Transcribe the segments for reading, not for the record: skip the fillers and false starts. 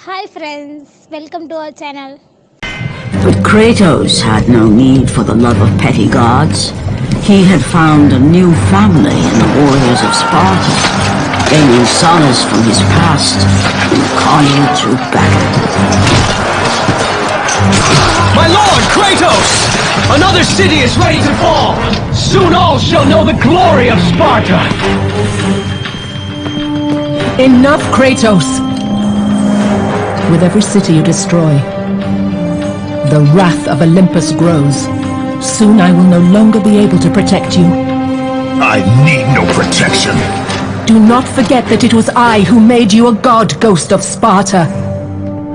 Hi friends, welcome to our channel. But Kratos had no need for the love of petty gods. He had found a new family in the warriors of Sparta, gaining solace from his past in the carnage of battle. My lord, Kratos! Another city is ready to fall! Soon all shall know the glory of Sparta! Enough, Kratos! With every city you destroy, the wrath of Olympus grows. Soon I will no longer be able to protect you. I need no protection. Do not forget that it was I who made you a god, Ghost of Sparta.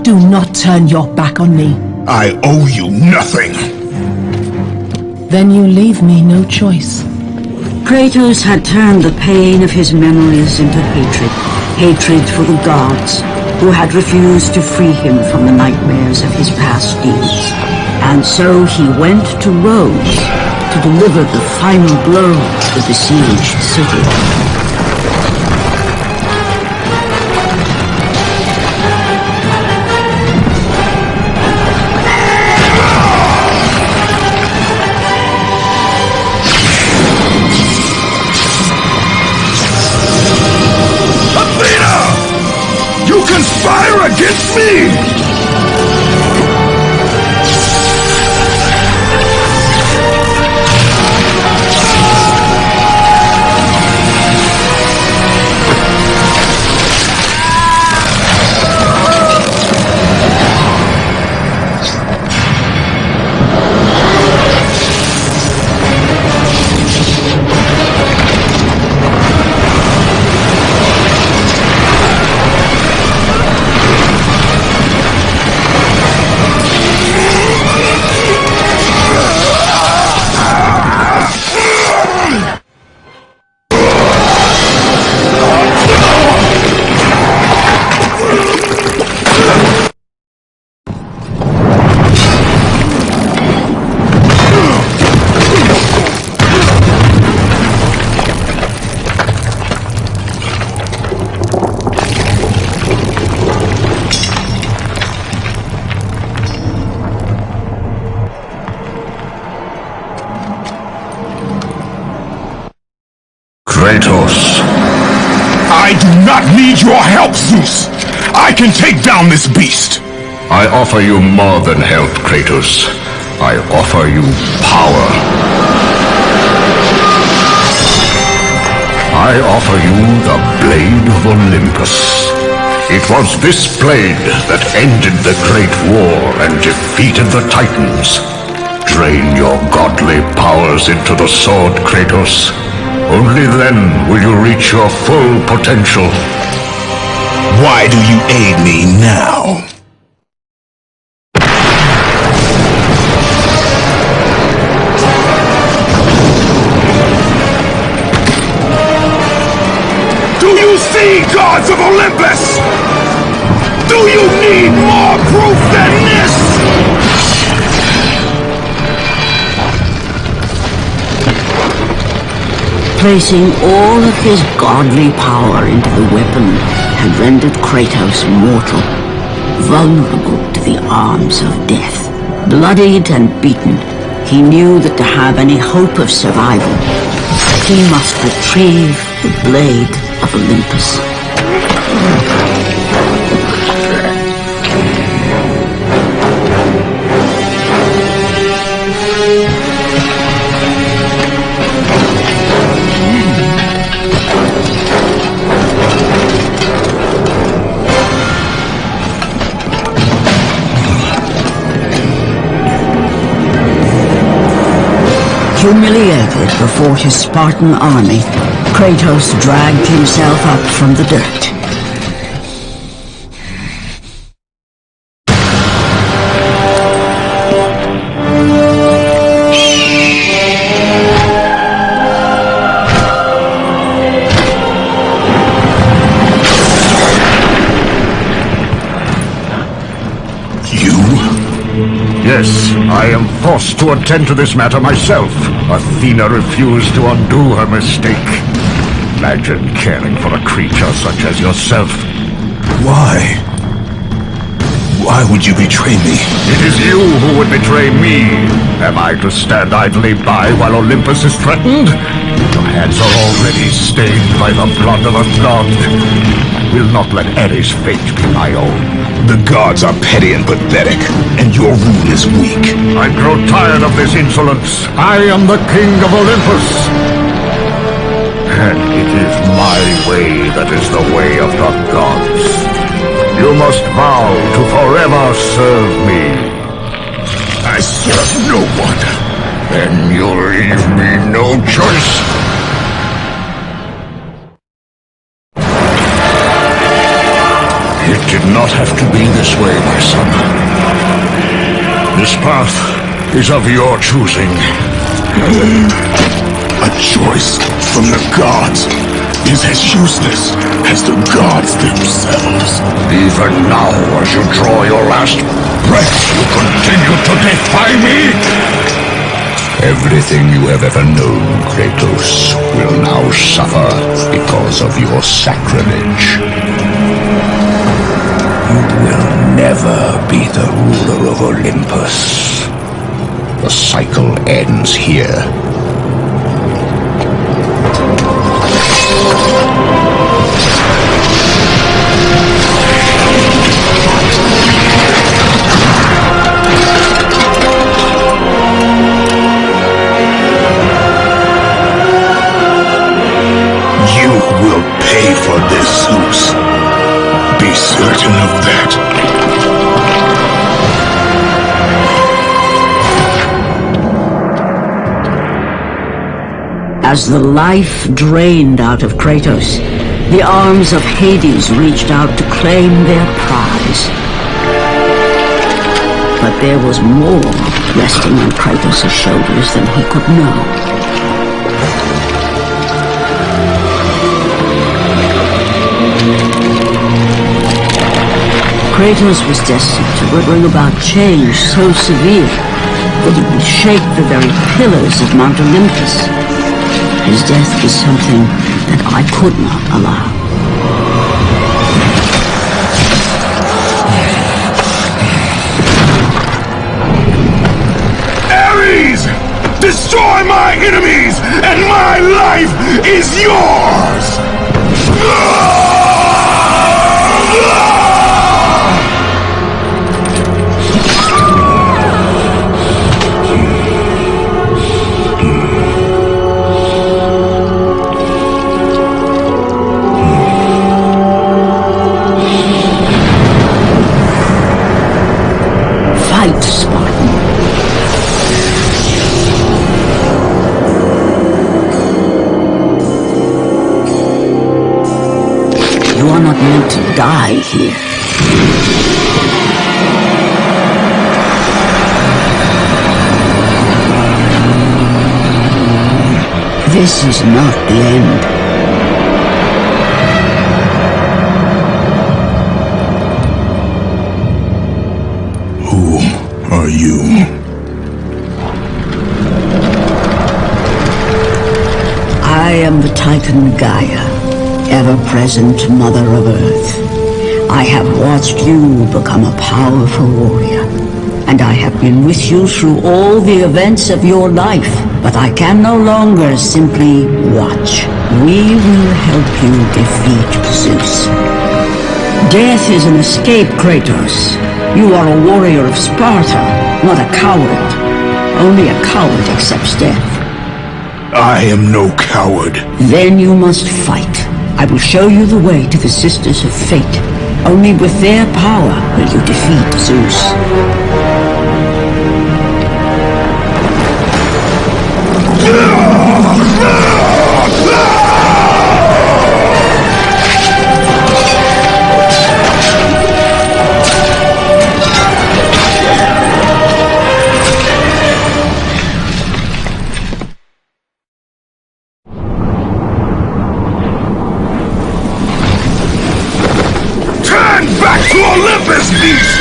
Do not turn your back on me. I owe you nothing. Then you leave me no choice. Kratos had turned the pain of his memories into hatred. Hatred for the gods, who had refused to free him from the nightmares of his past deeds. And so he went to Rome to deliver the final blow to the besieged city. You conspire against me! Kratos, I do not need your help, Zeus! I can take down this beast! I offer you more than help, Kratos. I offer you power. I offer you the Blade of Olympus. It was this blade that ended the Great War and defeated the Titans. Drain your godly powers into the sword, Kratos. Only then will you reach your full potential. Why do you aid me now? Do you see, gods of Olympus? Do you need more proof than this? Placing all of his godly power into the weapon had rendered Kratos mortal, vulnerable to the arms of death. Bloodied and beaten, he knew that to have any hope of survival, he must retrieve the Blade of Olympus. Humiliated before his Spartan army, Kratos dragged himself up from the dirt. Yes, I am forced to attend to this matter myself. Athena refused to undo her mistake. Imagine caring for a creature such as yourself. Why? Why would you betray me? It is you who would betray me. Am I to stand idly by while Olympus is threatened? Your hands are already stained by the blood of a god. I will not let Ares' fate be my own. The gods are petty and pathetic, and your rule is weak. I grow tired of this insolence. I am the king of Olympus. And it is my way that is the way of the gods. You must vow to forever serve me. I serve no one. Then you'll leave me no choice. It did not have to be this way, my son. This path is of your choosing. A choice from the gods is as useless as the gods themselves. Even now, as you draw your last breath, you continue to defy me? Everything you have ever known, Kratos, will now suffer because of your sacrilege. You will never be the ruler of Olympus. The cycle ends here. For this, Zeus. Be certain of that. As the life drained out of Kratos, the arms of Hades reached out to claim their prize. But there was more resting on Kratos' shoulders than he could know. Kratos was destined to bring about change so severe that it would shake the very pillars of Mount Olympus. His death was something that I could not allow. Ares! Destroy my enemies, and my life is yours! Fight, Spartan. You are not meant to die here. This is not the end. Who are you? I am the Titan Gaia, ever-present Mother of Earth. I have watched you become a powerful warrior, and I have been with you through all the events of your life, but I can no longer simply watch. We will help you defeat Zeus. Death is an escape, Kratos. You are a warrior of Sparta, not a coward. Only a coward accepts death. I am no coward. Then you must fight. I will show you the way to the Sisters of Fate. Only with their power will you defeat Zeus. To Olympus, beast!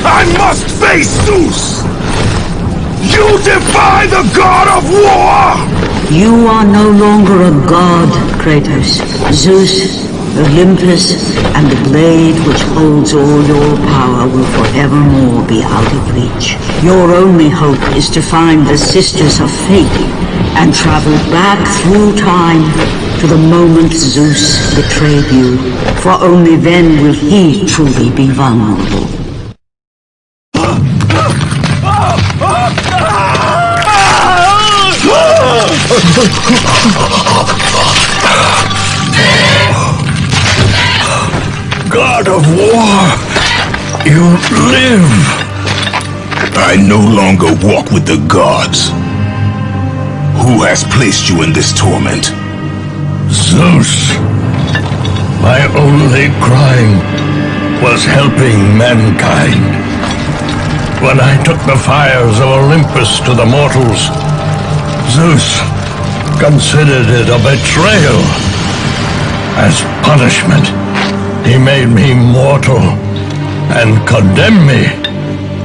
I must face Zeus! You defy the god of war! You are no longer a god, Kratos. Zeus Olympus and the blade which holds all your power will forevermore be out of reach. Your only hope is to find the Sisters of Fate and travel back through time to the moment Zeus betrayed you, for only then will he truly be vulnerable. God of War, you live! I no longer walk with the gods. Who has placed you in this torment? Zeus. My only crime was helping mankind. When I took the fires of Olympus to the mortals, Zeus considered it a betrayal. As punishment, he made me mortal and condemned me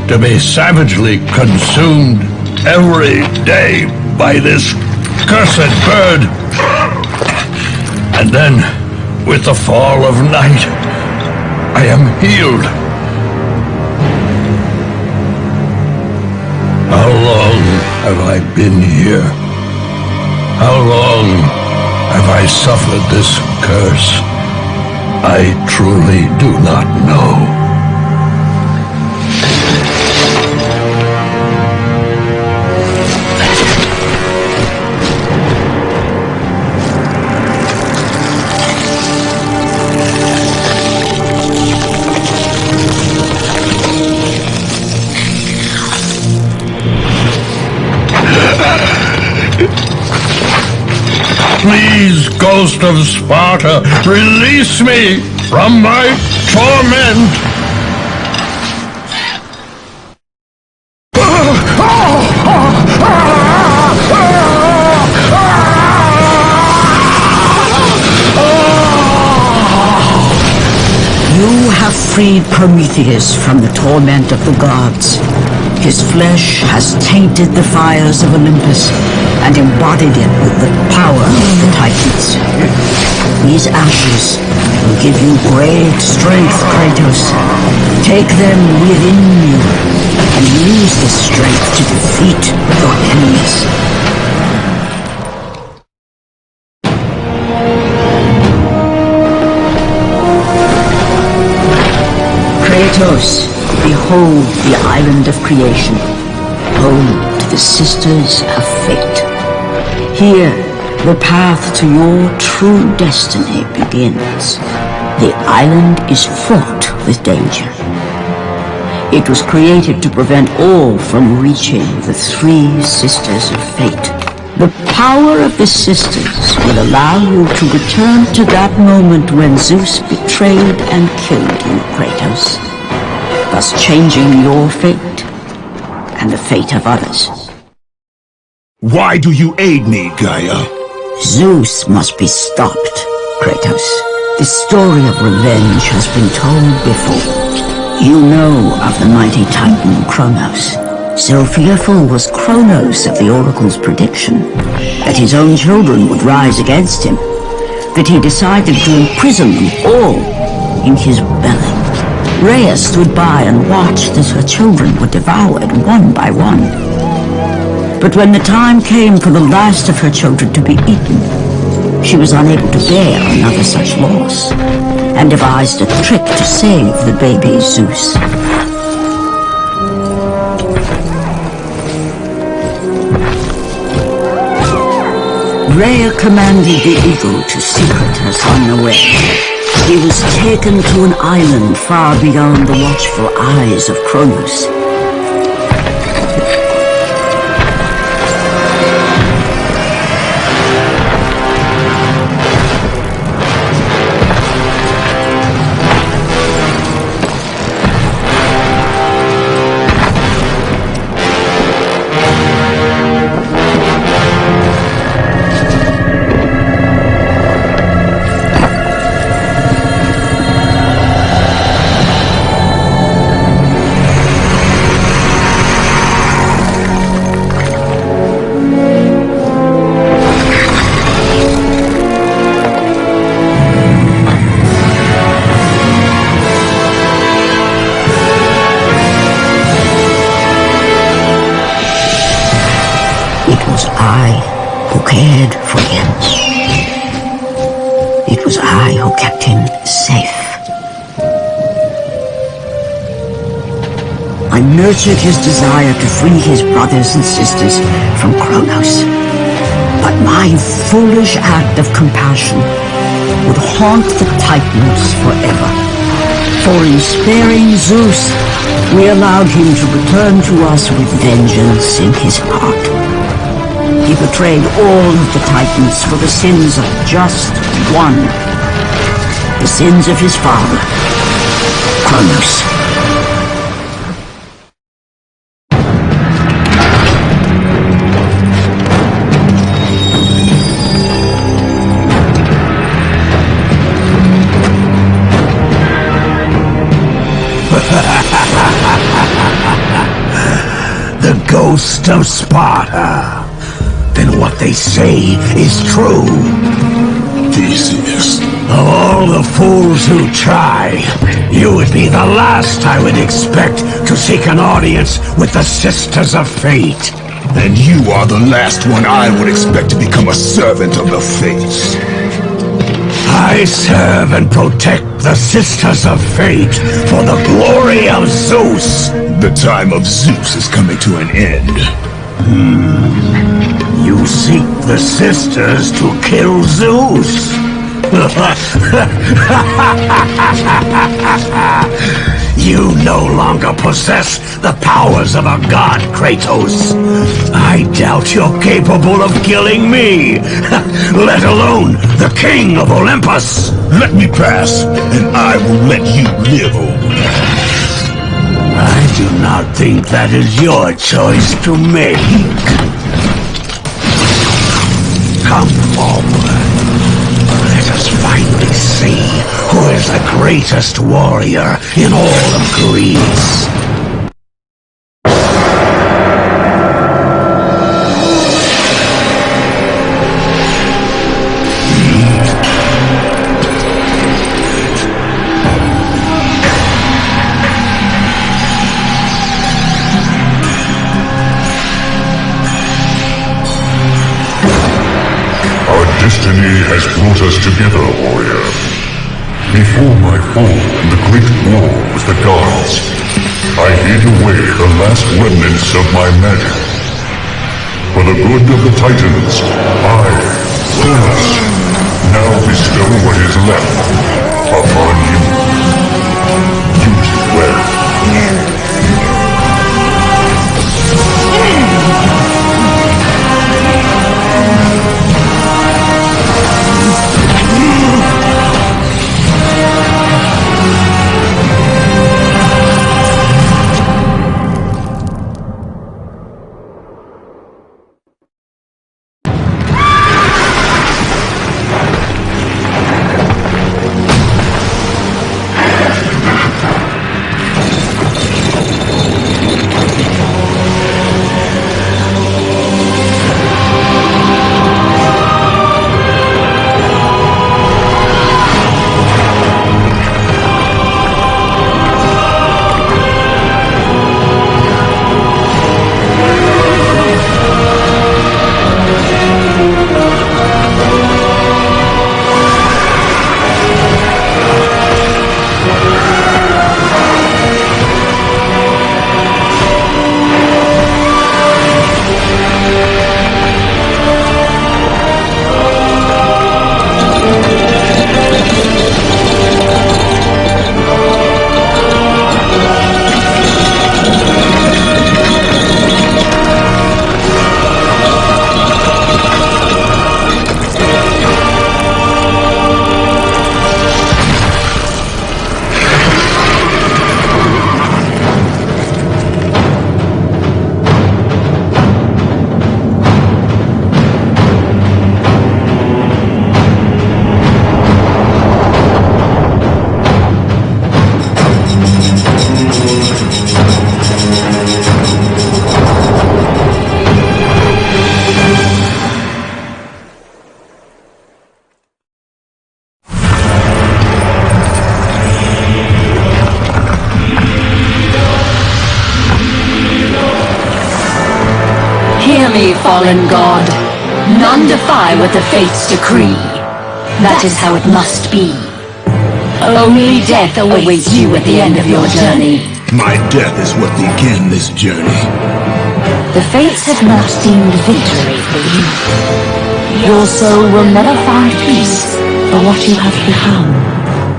to be savagely consumed every day by this cursed bird. And then, with the fall of night, I am healed. How long have I been here? How long have I suffered this curse? I truly do not know. Please, Ghost of Sparta, release me from my torment! You have freed Prometheus from the torment of the gods. His flesh has tainted the fires of Olympus and embodied it with the power of the Titans. These ashes will give you great strength, Kratos. Take them within you and use this strength to defeat your enemies. Kratos, behold the island of creation, home to the Sisters of Fate. Here, the path to your true destiny begins. The island is fraught with danger. It was created to prevent all from reaching the three Sisters of Fate. The power of the Sisters will allow you to return to that moment when Zeus betrayed and killed you, Kratos, thus changing your fate and the fate of others. Why do you aid me, Gaia? Zeus must be stopped, Kratos. The story of revenge has been told before. You know of the mighty Titan Kronos. So fearful was Kronos of the Oracle's prediction that his own children would rise against him, that he decided to imprison them all in his belly. Rhea stood by and watched as her children were devoured one by one. But when the time came for the last of her children to be eaten, she was unable to bear another such loss, and devised a trick to save the baby Zeus. Rhea commanded the eagle to secret her son away. He was taken to an island far beyond the watchful eyes of Kronos. was I who cared for him. It was I who kept him safe. I nurtured his desire to free his brothers and sisters from Kronos. But my foolish act of compassion would haunt the Titans forever. For in sparing Zeus, we allowed him to return to us with vengeance in his heart. He betrayed all of the Titans for the sins of just one. The sins of his father, Kronos. The ghost of Sparta. Then what they say is true. Theseus. Of all the fools who try, you would be the last I would expect to seek an audience with the Sisters of Fate. And you are the last one I would expect to become a servant of the Fates. I serve and protect the Sisters of Fate for the glory of Zeus. The time of Zeus is coming to an end. You seek the Sisters to kill Zeus. You no longer possess the powers of a god, Kratos. I doubt you're capable of killing me, let alone the king of Olympus. Let me pass, and I will let you live over. I do not think that is your choice to make. Come forward. Let us finally see who is the greatest warrior in all of Greece. Destiny has brought us together, warrior. Before my fall in the great war with the gods, I hid away the last remnants of my magic. For the good of the Titans, I, Kronos, now bestow what is left upon you. Use it well. me, fallen god. None defy what the fates decree. That is how it must be. Only death awaits you at the end of your journey. My death is what began this journey. The fates have not deemed victory for you. Your soul will never find peace for what you have become.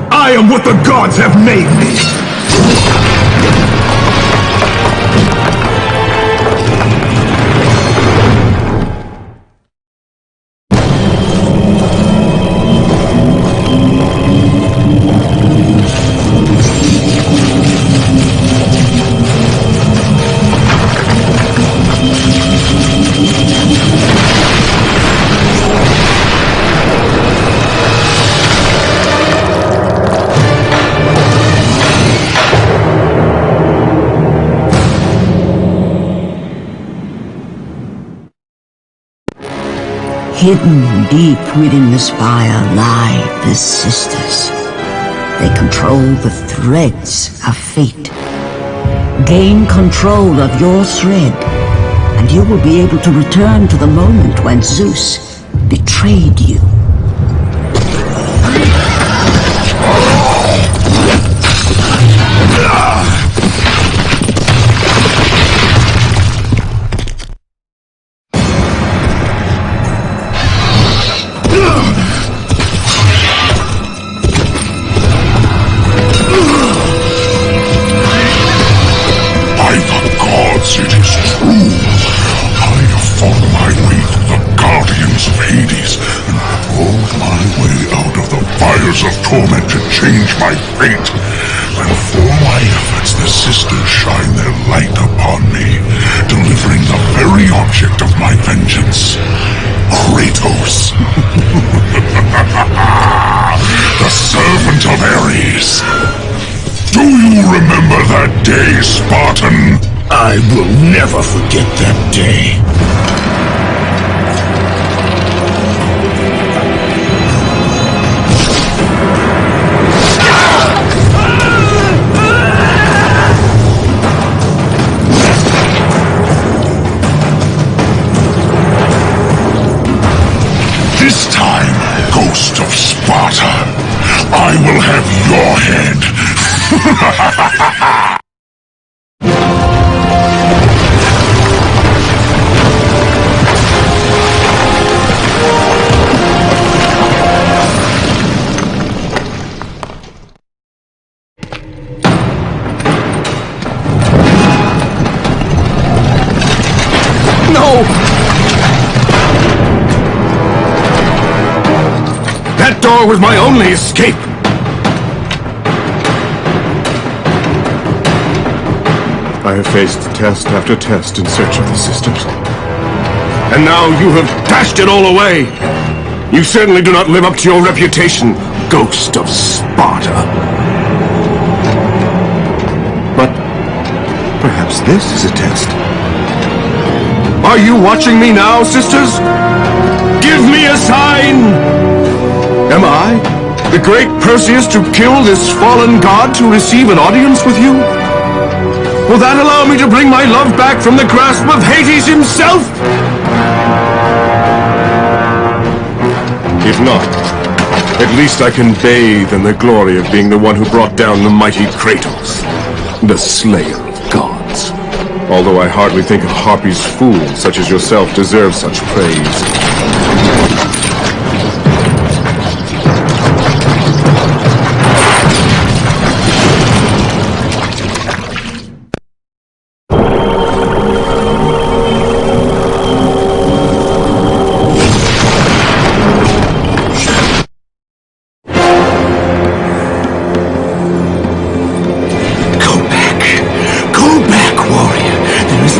I am what the gods have made me! Hidden deep within the spire lie the sisters. They control the threads of fate. Gain control of your thread, and you will be able to return to the moment when Zeus betrayed you. It is true. I have fought my way through the guardians of Hades and crawled my way out of the fires of torment to change my fate. And for my efforts, the sisters shine their light upon me, delivering the very object of my vengeance, Kratos. The servant of Ares. Do you remember that day, Spartan? I will never forget that day. This time, Ghost of Sparta, I will have your head. No! That door was my only escape! I have faced test after test in search of the sisters. And now you have dashed it all away! You certainly do not live up to your reputation, Ghost of Sparta. But perhaps this is a test. Are you watching me now, sisters? Give me a sign! Am I, the great Perseus, to kill this fallen god to receive an audience with you? Will that allow me to bring my love back from the grasp of Hades himself? If not, at least I can bathe in the glory of being the one who brought down the mighty Kratos, the slayer of gods. Although I hardly think a Harpy's fool such as yourself deserves such praise.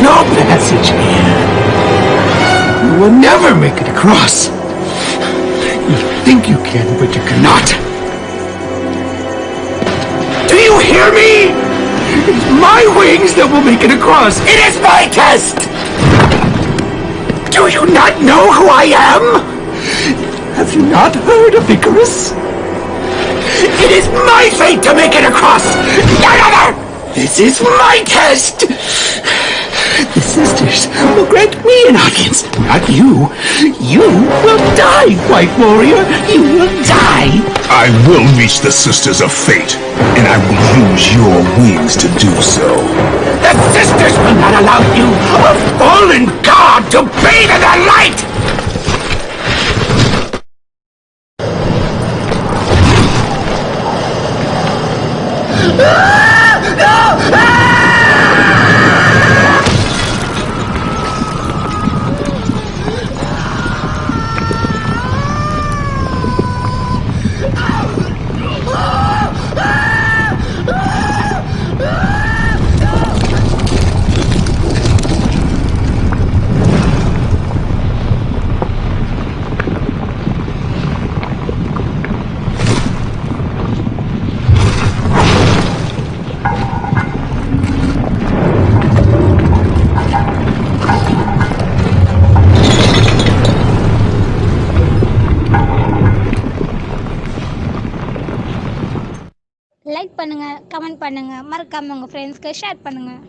No passage here. You will never make it across. You think you can, but you cannot. Do you hear me? It's my wings that will make it across. It is my test! Do you not know who I am? Have you not heard of Icarus? It is my fate to make it across! None other! This is my test! The sisters will grant me an audience, not you. You will die, White Warrior. You will die. I will reach the Sisters of Fate, and I will use your wings to do so. The sisters will not allow you, a fallen god, to bathe in their light! Like பண்ணுங்கள், comment பண்ணுங்கள், மறக்காமல் உங்கள் ஃப்ரெண்ட்ஸ்க்கு share பண்ணுங்கள்.